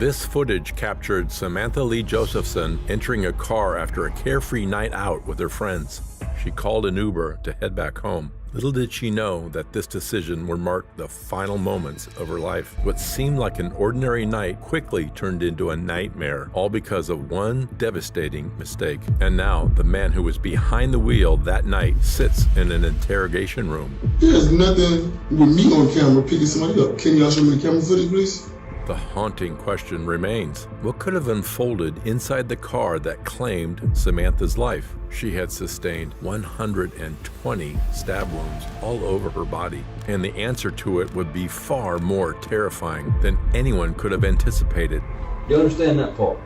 This footage captured Samantha Lee Josephson entering a car after a carefree night out with her friends. She called an Uber to head back home. Little did she know that this decision would mark the final moments of her life. What seemed like an ordinary night quickly turned into a nightmare, all because of one devastating mistake. And now, the man who was behind the wheel that night sits in an interrogation room. There's nothing with me on camera picking somebody up. Can y'all show me the camera footage, please? The haunting question remains. What could have unfolded inside the car that claimed Samantha's life? She had sustained 120 stab wounds all over her body, and the answer to it would be far more terrifying than anyone could have anticipated. You understand that part?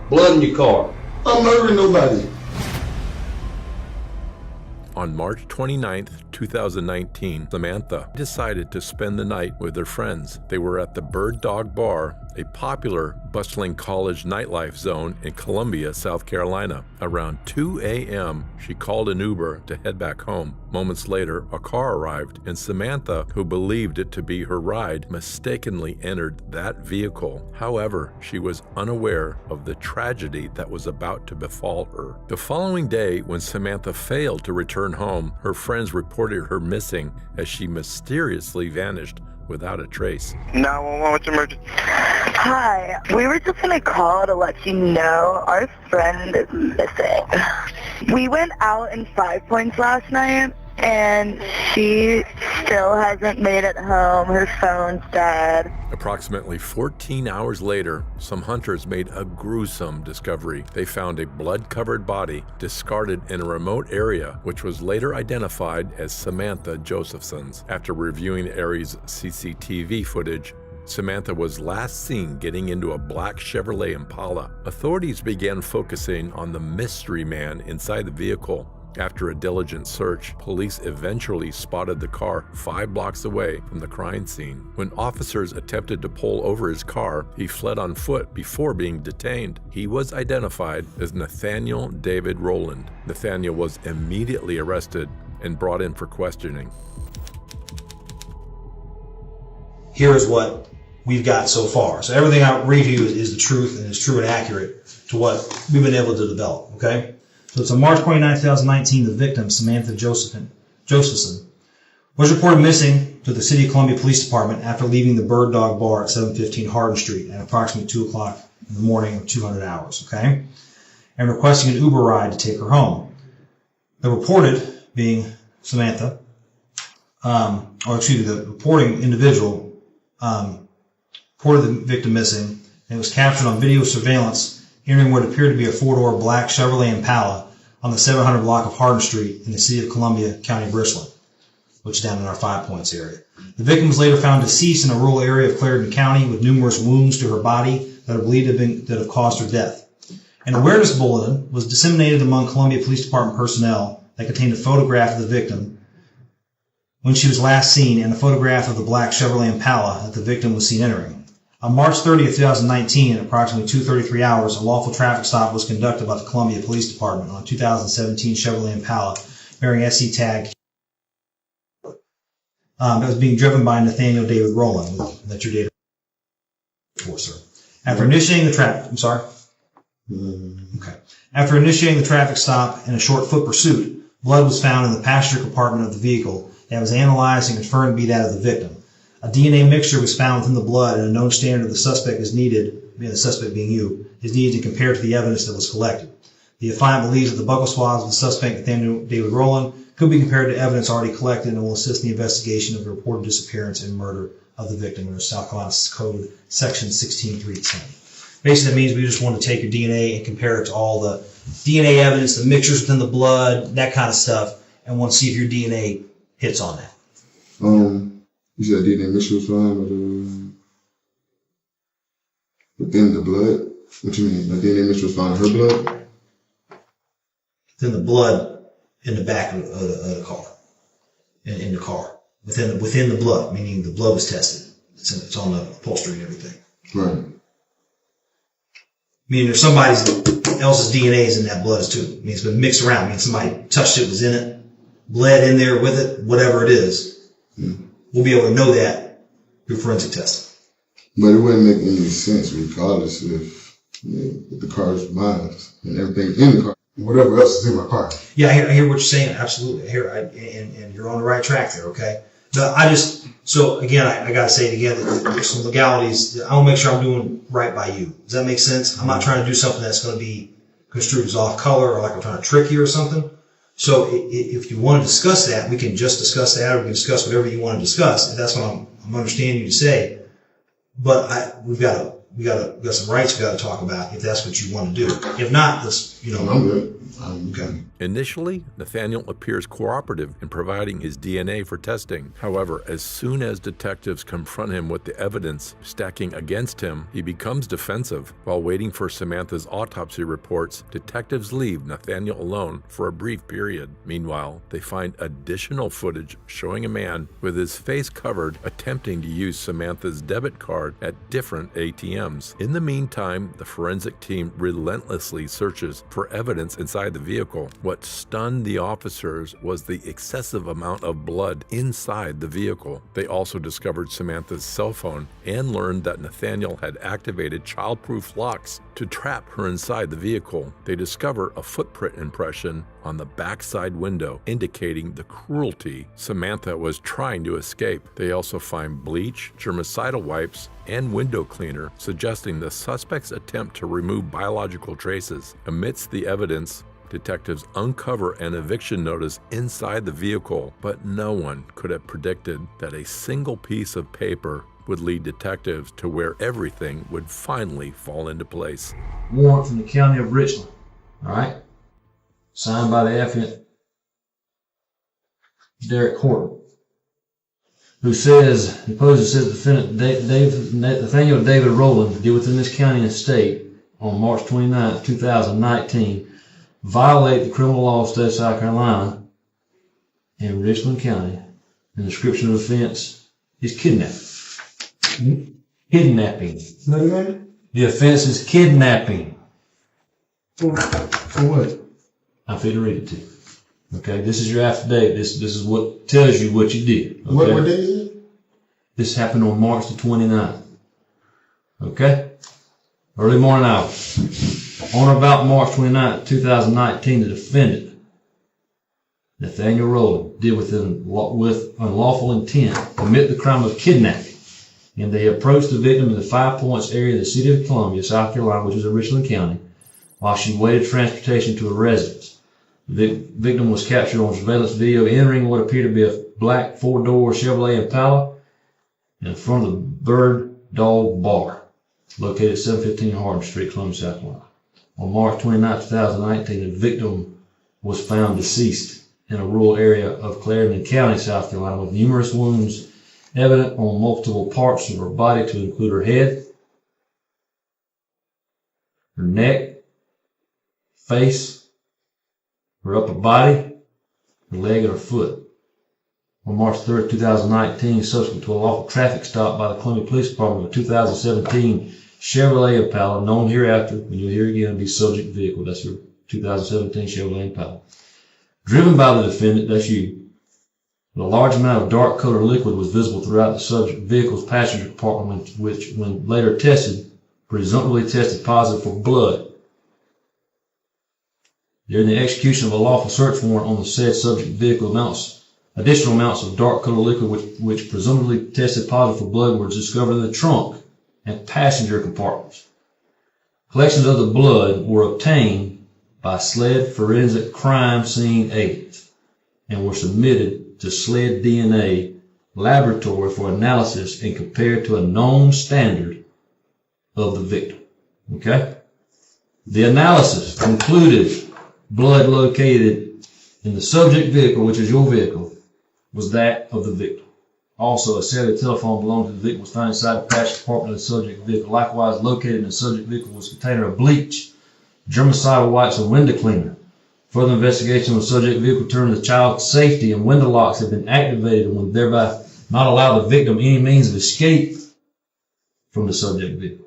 Blood in your car. I'm murdering nobody. On March 29, 2019, Samantha decided to spend the night with her friends. They were at the Bird Dog Bar, a popular, bustling college nightlife zone in Columbia, South Carolina. Around 2 a.m., she called an Uber to head back home. Moments later, a car arrived, and Samantha, who believed it to be her ride, mistakenly entered that vehicle. However, she was unaware of the tragedy that was about to befall her. The following day, when Samantha failed to return home, her friends reported her missing as she mysteriously vanished without a trace. 911, what's your emergency? Hi, we were just gonna call to let you know our friend is missing. We went out in 5 Points last night, and she still hasn't made it home. Her phone's dead. Approximately 14 hours later, some hunters made a gruesome discovery. They found a blood-covered body discarded in a remote area, which was later identified as Samantha Josephson's. After reviewing the area's CCTV footage, Samantha was last seen getting into a black Chevrolet Impala. Authorities began focusing on the mystery man inside the vehicle. After a diligent search, police eventually spotted the car 5 blocks away from the crime scene. When officers attempted to pull over his car, he fled on foot before being detained. He was identified as Nathaniel David Rowland. Nathaniel was immediately arrested and brought in for questioning. Here's what we've got so far. So everything I read to you is the truth and is true and accurate to what we've been able to develop, okay? So it's on March 29, 2019, the victim, Samantha Josephson, was reported missing to the City of Columbia Police Department after leaving the Bird Dog Bar at 715 Hardin Street at approximately 2 o'clock in the morning of 200 hours, okay? And requesting an Uber ride to take her home. The reported, being Samantha, the reporting individual, reported the victim missing, and it was captured on video surveillance entering what appeared to be a 4-door black Chevrolet Impala on the 700 block of Hardin Street in the City of Columbia, County of Richland, which is down in our 5 Points area. The victim was later found deceased in a rural area of Clarendon County with numerous wounds to her body that are believed to have caused her death. An awareness bulletin was disseminated among Columbia Police Department personnel that contained a photograph of the victim when she was last seen and a photograph of the black Chevrolet Impala that the victim was seen entering. On March 30, 2019, at approximately 2:33 hours, a lawful traffic stop was conducted by the Columbia Police Department on a 2017 Chevrolet Impala bearing SC tag that was being driven by Nathaniel David Rowland. That's your data for, sir. After initiating the traffic, I'm sorry? Okay. After initiating the traffic stop and a short foot pursuit, blood was found in the passenger compartment of the vehicle that was analyzed and confirmed to be that of the victim. A DNA mixture was found within the blood, and a known standard of the suspect is needed, the suspect being you, is needed to compare to the evidence that was collected. The affiant believes that the buccal swabs of the suspect, Nathaniel David Rowland, could be compared to evidence already collected and will assist in the investigation of the reported disappearance and murder of the victim under South Carolina Code Section 16310. Basically, that means we just want to take your DNA and compare it to all the DNA evidence, the mixtures within the blood, that kind of stuff, and want to see if your DNA hits on that. You said DNA mixture was found within the blood? What you mean? The DNA mixture was found in her blood? Within the blood in the back of the car. In the car. Within the blood, meaning the blood was tested. It's on the upholstery and everything. Right. Meaning if somebody else's DNA is in that blood too. I mean, it's been mixed around. I mean, somebody touched it, was in it, bled in there with it, whatever it is. We'll be able to know that through forensic testing. But it wouldn't make any sense regardless if the car is mine and everything in the car. Whatever else is in my car. Yeah, I hear what you're saying. Absolutely. And you're on the right track there, okay? But so again, I got to say it again, that there's some legalities. I want to make sure I'm doing right by you. Does that make sense? I'm not trying to do something that's going to be construed as off color or like I'm trying to trick you or something. So if you want to discuss that, we can just discuss that, or we can discuss whatever you want to discuss. If that's what I'm understanding you to say. But we've got some rights we got to talk about if that's what you want to do. If not, let's, I'm good. Okay. Initially, Nathaniel appears cooperative in providing his DNA for testing. However, as soon as detectives confront him with the evidence stacking against him, he becomes defensive. While waiting for Samantha's autopsy reports, detectives leave Nathaniel alone for a brief period. Meanwhile, they find additional footage showing a man with his face covered attempting to use Samantha's debit card at different ATMs. In the meantime, the forensic team relentlessly searches for evidence inside the vehicle. What stunned the officers was the excessive amount of blood inside the vehicle. They also discovered Samantha's cell phone and learned that Nathaniel had activated child-proof locks to trap her inside the vehicle. They discover a footprint impression on the backside window, indicating the cruelty Samantha was trying to escape. They also find bleach, germicidal wipes, and window cleaner, suggesting the suspect's attempt to remove biological traces. Amidst the evidence, detectives uncover an eviction notice inside the vehicle, but no one could have predicted that a single piece of paper would lead detectives to where everything would finally fall into place. Warrant from the county of Richland, all right? Signed by the affiant Derek Horton, who opposes defendant Nathaniel David Rowland did within this county and state on March 29, 2019, violate the criminal law of the state of South Carolina and Richland County. The description of the offense is kidnapping. Kidnapping. The offense is kidnapping. For what? I'm fit to read it to you. Okay, this is your affidavit. This is what tells you what you did. Okay? What day is it? This happened on March the 29th. Okay? Early morning hours. On or about March 29th, 2019, the defendant, Nathaniel Rowland, did with unlawful intent commit the crime of kidnapping, and they approached the victim in the 5 Points area of the city of Columbia, South Carolina, which is in Richland County, while she waited transportation to a residence. The victim was captured on surveillance video entering what appeared to be a black 4-door Chevrolet Impala in front of the Bird Dog Bar, located at 715 Hardin Street, Columbia, South Carolina. On March 29, 2019, the victim was found deceased in a rural area of Clarendon County, South Carolina, with numerous wounds evident on multiple parts of her body, to include her head, her neck, face, her upper body, her leg, and her foot. On March 3, 2019, subsequent to a lawful traffic stop by the Columbia Police Department of 2017 Chevrolet Impala, known hereafter, when you'll hear again, be subject vehicle. That's your 2017 Chevrolet Impala. Driven by the defendant, that's you. A large amount of dark colored liquid was visible throughout the subject vehicle's passenger compartment, which, when later tested, presumptively tested positive for blood. During the execution of a lawful search warrant on the said subject vehicle, additional amounts of dark colored liquid which presumably tested positive for blood were discovered in the trunk and passenger compartments. Collections of the blood were obtained by SLED forensic crime scene agents and were submitted to SLED DNA laboratory for analysis and compared to a known standard of the victim. Okay? The analysis concluded blood located in the subject vehicle, which is your vehicle, was that of the victim. Also, a cellular telephone belonging to the victim was found inside the passenger compartment of the subject vehicle. Likewise, located in the subject vehicle was a container of bleach, germicidal wipes, and window cleaner. Further investigation of the subject vehicle determined the child's safety and window locks had been activated and would thereby not allow the victim any means of escape from the subject vehicle.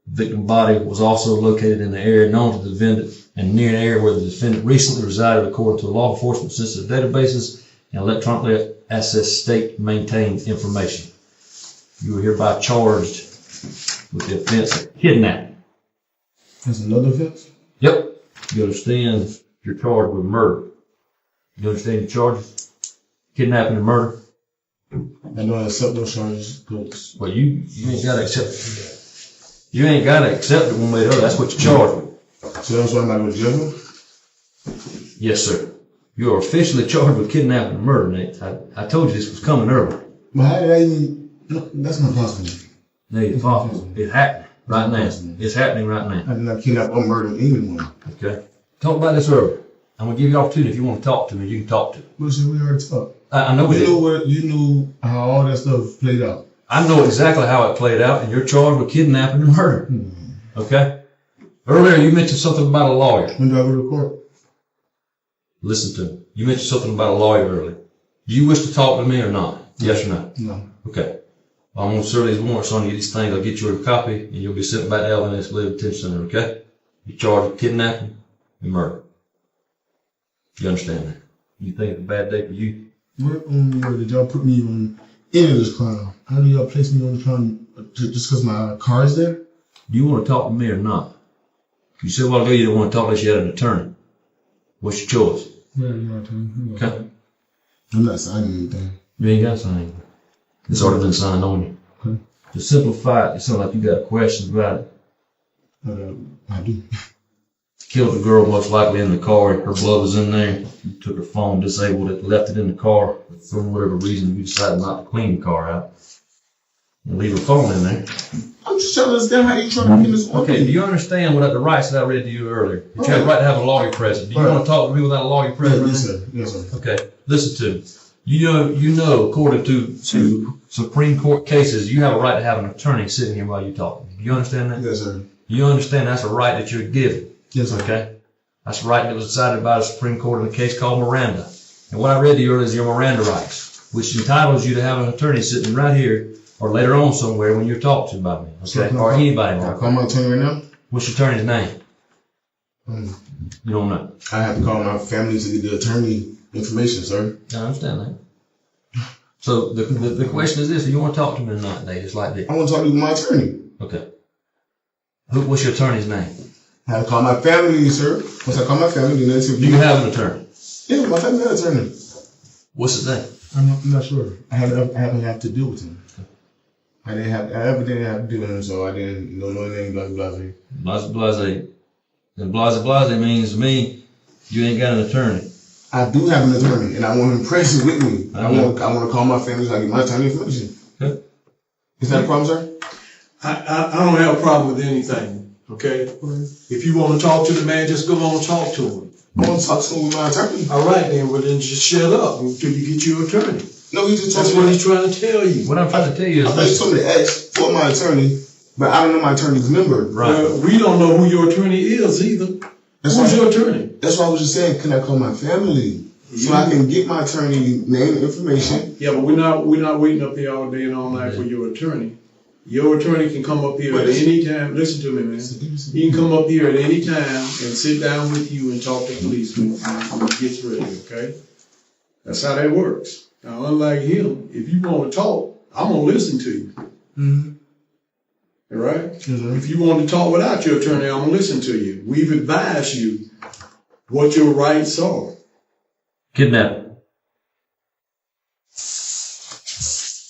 The victim's body was also located in the area known to the defendant and near an area where the defendant recently resided, according to law enforcement sensitive databases and electronically accessed state maintained information. You are hereby charged with the offense of kidnapping. That's another offense? Yep. You understand you're charged with murder. You understand your charges? Kidnapping and murder. I don't accept those charges because Well, you ain't gotta accept it. You ain't gotta accept it one way or the other. That's what you're charged with. so that's why I'm not going to jail. Yes, sir. You are officially charged with kidnapping and murder, Nate. I told you this was coming early. But how did I even? No, that's not possible. Nate, it's possible. It's happening right now. It's happening right now. I did not kidnap or murder anyone. Okay. Talk about this earlier. I'm gonna give you an opportunity. If you want to talk to me, you can talk to me. Well, shit, we already talked. I know we did. You knew how all that stuff played out. I know exactly how it played out, and you're charged with kidnapping and murder. Okay? Earlier, you mentioned something about a lawyer. When do I go to court? Listen to me. You mentioned something about a lawyer earlier. Do you wish to talk to me or not? Yes or no? No. Okay. I'm going to serve these warrants on you, these things. I'll get you a copy, and you'll be sent back to LNS Live Detention Center, okay? You're charged with kidnapping and murder. You understand that? You think it's a bad day for you? Where did y'all put me on any of this crime? How do y'all place me on the crime just because my car is there? Do you want to talk to me or not? You said a while ago you didn't want to talk unless you had an attorney. What's your choice? Yeah, you're right. Okay. I'm not signing anything. You ain't got to sign anything. It's already been signed on you. Okay. To simplify it, it sounds like you got questions about it. I do. Killed the girl most likely in the car. Her blood was in there. You took her phone, disabled it, left it in the car. But for whatever reason, you decided not to clean the car out. And leave her phone in there. I'm just trying to understand how you trying to get this on. Okay, do you understand what the rights that I read to you earlier? That you have the right to have a lawyer present. Do you want to talk to me without a lawyer present? Yes, sir. Yes, sir. Okay, listen to me. You know, according to Supreme Court cases, you have a right to have an attorney sitting here while you're talking. Do you understand that? Yes, sir. You understand that's a right that you're given. Yes, sir. Okay? That's a right that was decided by the Supreme Court in a case called Miranda. And what I read to you earlier is your Miranda rights, which entitles you to have an attorney sitting right here or later on somewhere when you're talking about me. Okay? Or anybody. Can I call my attorney right now? What's your attorney's name? You don't know. I have to call my family to get the attorney information, sir. I understand that. So the question is this: do you want to talk to me or not, Nate? It's like this. I want to talk to my attorney. Okay. What's your attorney's name? I have to call my family, sir. Once I call my family, then that's it. Do you have an attorney? Yeah, my family has an attorney. What's his name? I'm not sure. I haven't had to deal with him. I didn't have to deal with him, so I didn't know anything. Blase. Blase. And blase means to me, you ain't got an attorney. I do have an attorney, and I want him present with me. I want to call my family so I get my attorney information. Okay. Is that a problem, sir? I don't have a problem with anything, okay? If you want to talk to the man, just go on and talk to him. I want to talk to him with my attorney. All right, then. Well, then just shut up until you get your attorney. No, he just told That's me. what he's trying to tell you. What I'm trying to tell you I is thought he this. told me to ask for my attorney, but I don't know my attorney's number. Right. Well, we don't know who your attorney is either. Who's your attorney? That's why I was just saying, can I call my family so I can get my attorney name and information? Yeah, but we're not waiting up here all day and all night for your attorney. Your attorney can come up here at any time. Listen to me, man. He can come up here at any time and sit down with you and talk to police when he gets ready, okay? That's how that works. Now, unlike him, if you want to talk, I'm going to listen to you. Mm-hmm. All right? Mm-hmm. If you want to talk without your attorney, I'm going to listen to you. We've advised you what your rights are. Kidnapping.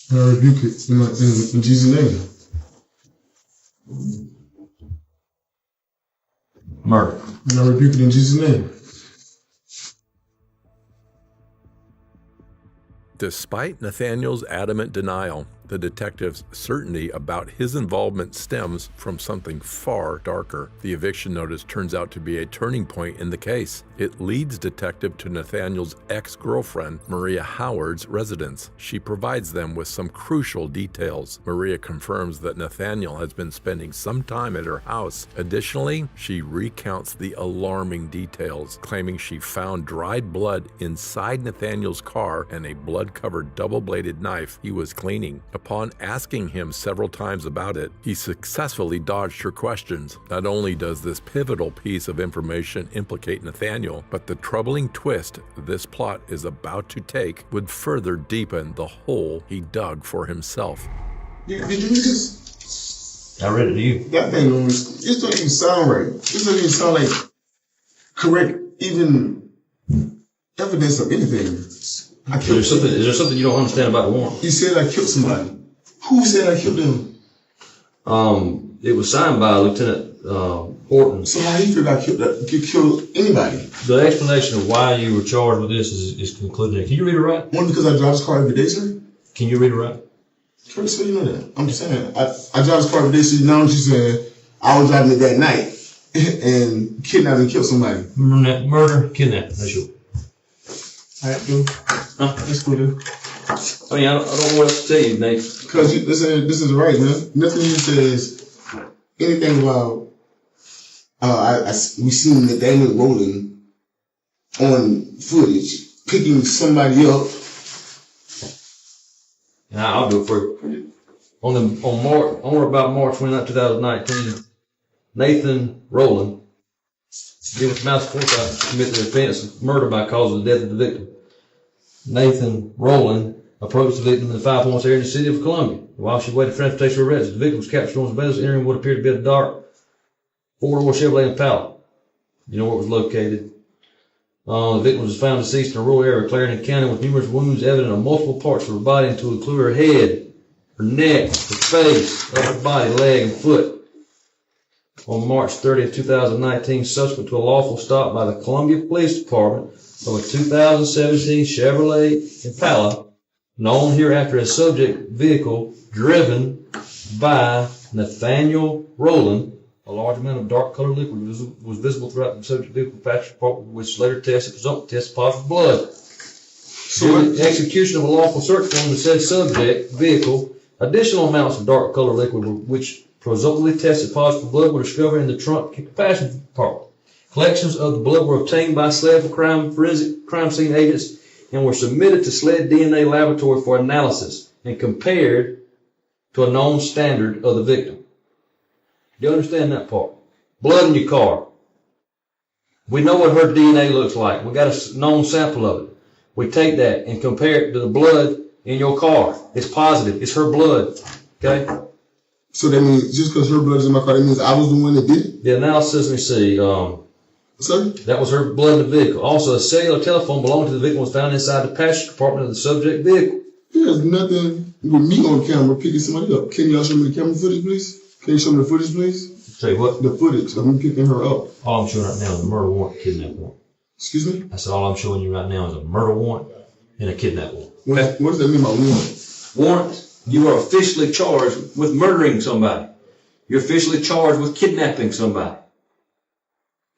I rebuke it in Jesus' name. Murder. And I rebuke it in Jesus' name. Despite Nathaniel's adamant denial, the detective's certainty about his involvement stems from something far darker. The eviction notice turns out to be a turning point in the case. It leads detective to Nathaniel's ex-girlfriend, Maria Howard's residence. She provides them with some crucial details. Maria confirms that Nathaniel has been spending some time at her house. Additionally, she recounts the alarming details, claiming she found dried blood inside Nathaniel's car and a blood-covered double-bladed knife he was cleaning. Upon asking him several times about it, he successfully dodged her questions. Not only does this pivotal piece of information implicate Nathaniel, but the troubling twist this plot is about to take would further deepen the hole he dug for himself. Did you read this? I read it to you. That thing don't even sound right. It doesn't even sound like correct, even evidence of anything. Is there something you don't understand about the warrant? You said I killed somebody. Who said I killed them? It was signed by Lieutenant Horton. So how do you feel I killed anybody? The explanation of why you were charged with this is concluded. Can you read it right? One, because I drive this car every day, sir. Can you read it right? Curtis, so you know that. I'm just saying. I drive this car every day, so now she's saying I was driving it that night and kidnapped and killed somebody. Murder, kidnapping. That's you. All right, dude. Let's go, dude. I mean, I don't know what else to tell you, Nate. Because this is right, man. Nothing you says anything about we seen Nathaniel Rowland on footage picking somebody up. And I'll do it for you. On or about March 29, 2019, Nathan Rowland, given malice forethought, commit the offense of murder by cause of the death of the victim. Nathan Rowland approached the victim in the 5 Points area in the city of Columbia. While she waited for transportation or arrest, the victim was captured on surveillance entering what appeared to be a dark 4-door Chevrolet Impala. You know where it was located. The victim was found deceased in a rural area of Clarendon County with numerous wounds evident on multiple parts of her body, to include her head, her neck, her face, upper body, leg, and foot. On March 30th, 2019, subsequent to a lawful stop by the Columbia Police Department of a 2017 Chevrolet Impala, known hereafter as subject vehicle, driven by Nathaniel Rowland, a large amount of dark colored liquid was visible throughout the subject vehicle passenger compartment, which later tested positive for blood. During the execution of a lawful search warrant of said subject vehicle, additional amounts of dark colored liquid which presumably tested positive for blood were discovered in the trunk passenger compartment. Collections of the blood were obtained by SLED forensic crime scene agents and were submitted to SLED DNA laboratory for analysis and compared to a known standard of the victim. Do you understand that part? Blood in your car. We know what her DNA looks like. We got a known sample of it. We take that and compare it to the blood in your car. It's positive. It's her blood. Okay? So that means just because her blood is in my car, that means I was the one that did it? The analysis, let me see. Sorry? That was her blood in the vehicle. Also, a cellular telephone belonging to the victim was found inside the passenger compartment of the subject vehicle. There's nothing with me on camera picking somebody up. Can y'all show me the camera footage, please? Can you show me the footage, please? Say what? The footage of me picking her up. All I'm showing right now is a murder warrant, kidnap warrant. Excuse me? That's all I'm showing you right now is a murder warrant and a kidnap warrant. What does that mean by warrant? Warrant, you are officially charged with murdering somebody. You're officially charged with kidnapping somebody.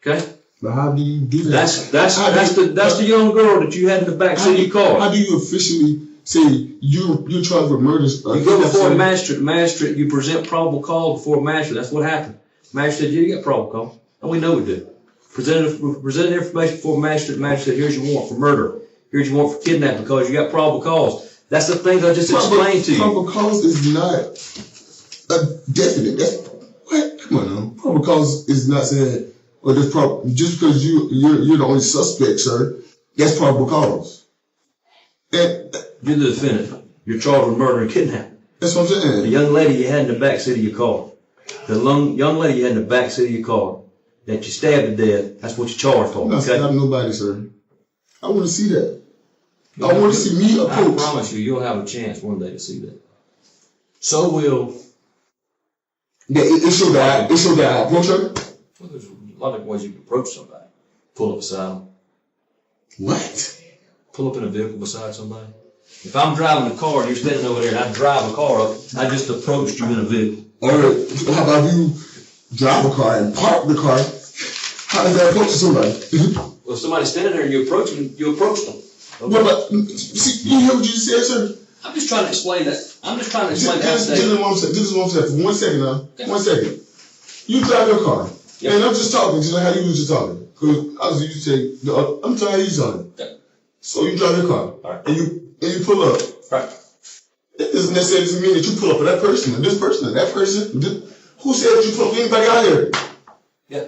Okay? But how do you do that? That's the young girl that you had in the back seat of your car. How do you officially say you're charged with murder? You go before a magistrate. Magistrate, you present probable cause before a magistrate. That's what happened. Magistrate, you get probable cause. And we know we do. Present information before a magistrate. Magistrate, here's your warrant for murder. Here's your warrant for kidnapping because you got probable cause. That's the things I just explained to you. Probable cause is not a definite. What? Come on now. Probable cause is not saying, well, just because you're the only suspect, sir, that's probable cause. And you're the defendant. You're charged with murder and kidnapping. That's what I'm saying. The young lady you had in the back seat of your car. The young lady you had in the back seat of your car that you stabbed to death, that's what you're charged for. I'm not stabbing nobody, sir. I want to see that. I want to see me approach. I promise you'll have a chance one day to see that. So will. Yeah, it showed that I approach her? Well, there's a lot of ways you can approach somebody. Pull up beside them. What? Pull up in a vehicle beside somebody. If I'm driving a car and you're standing over there and I drive a car up, I just approached you in a vehicle. Or how about you drive a car and park the car? How does that approach somebody? Well, if somebody's standing there and you approach them. Okay. What about, see, you hear what you just said, sir? I'm just trying to explain that. This is what I'm saying. For 1 second now. Okay. 1 second. You drive your car. Yep. And I'm just talking just like how you was just talking. Because obviously you say, I'm telling how you talking. Okay. So you drive your car. All right. And you pull up. Right. It doesn't necessarily mean that you pull up for that person and this person and that person. Who said that you pull up for anybody out here? Yeah.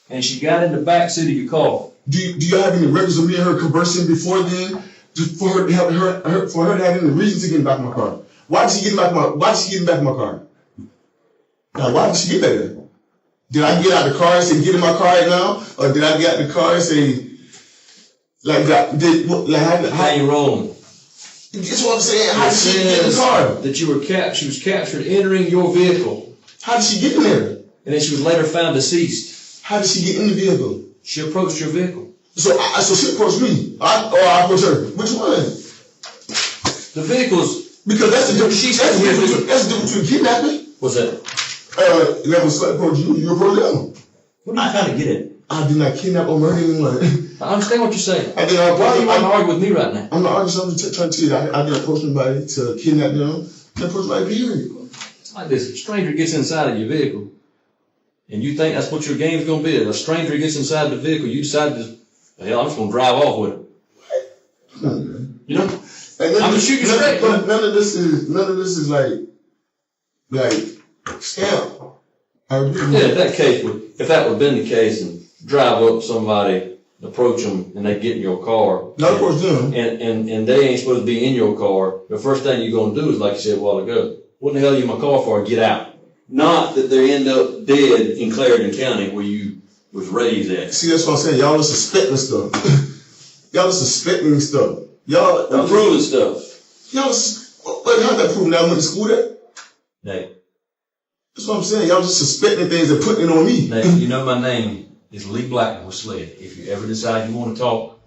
And she got in the back seat of your car. Do y'all have any records of me and her conversing before then? For her to have any reason to get in the back of my car? Why did she get in the back of my car? Now, why did she get there? Did I get out the car and say, get in my car right now? Or did I get out the car and say, How you rolling? That's what I'm saying. How did she get in the car? That she was captured entering your vehicle. How did she get in there? And then she was later found deceased. How did she get in the vehicle? She approached your vehicle. So she approached me. I approached her. Which one? The vehicle's... Because that's the difference. That's the difference between kidnapping. What's that? That was slight approach you. You approach them. What are you trying to get at? I did not kidnap or murder anyone. I understand what you're saying. I did not. Why do you want to argue with me right now? I'm not arguing. I'm just trying to tell you that I didn't approach anybody to kidnap them. I approached my period. It's like this. A stranger gets inside of your vehicle, and you think that's what your game's going to be. A stranger gets inside the vehicle, you decide to, hell, I'm just going to drive off with him. You know? I'm going to shoot you straight. But none of this is like scam. Yeah, if that would have been the case, and drive up somebody, approach them, and they get in your car. Not approach them. And they ain't supposed to be in your car. The first thing you're going to do is, like you said a while ago, what the hell are you in my car for? Get out. Not that they end up dead in Clarendon County where you was raised at. See, that's what I'm saying. Y'all are suspecting stuff. Y'all are suspecting stuff. Y'all proving stuff. But how's that proven? I went to school there? Nate. That's what I'm saying. Y'all just suspecting things and putting it on me. Nate, you know my name is Lee Blackman with SLED. If you ever decide you want to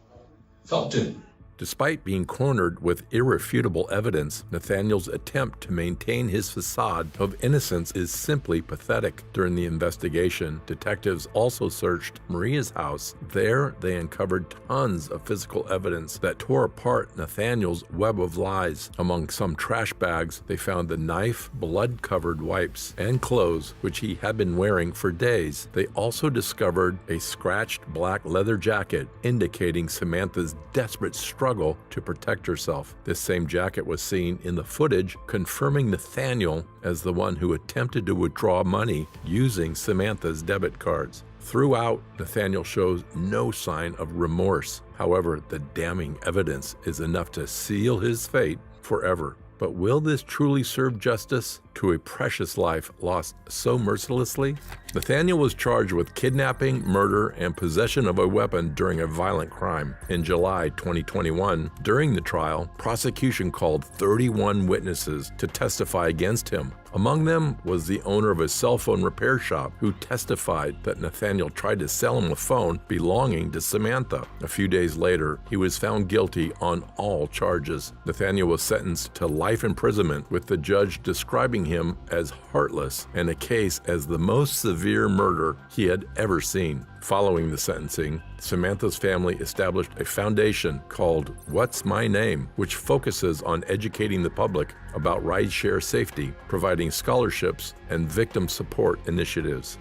talk to me. Despite being cornered with irrefutable evidence, Nathaniel's attempt to maintain his facade of innocence is simply pathetic. During the investigation, detectives also searched Maria's house. There, they uncovered tons of physical evidence that tore apart Nathaniel's web of lies. Among some trash bags, they found the knife, blood-covered wipes, and clothes, which he had been wearing for days. They also discovered a scratched black leather jacket, indicating Samantha's desperate struggle to protect herself. This same jacket was seen in the footage, confirming Nathaniel as the one who attempted to withdraw money using Samantha's debit cards. Throughout, Nathaniel shows no sign of remorse. However, the damning evidence is enough to seal his fate forever. But will this truly serve justice to a precious life lost so mercilessly? Nathaniel was charged with kidnapping, murder, and possession of a weapon during a violent crime. In July 2021, during the trial, prosecution called 31 witnesses to testify against him. Among them was the owner of a cell phone repair shop who testified that Nathaniel tried to sell him a phone belonging to Samantha. A few days later, he was found guilty on all charges. Nathaniel was sentenced to life imprisonment, with the judge describing him as heartless and a case as the most severe murder he had ever seen. Following the sentencing, Samantha's family established a foundation called What's My Name, which focuses on educating the public about rideshare safety, providing scholarships, and victim support initiatives.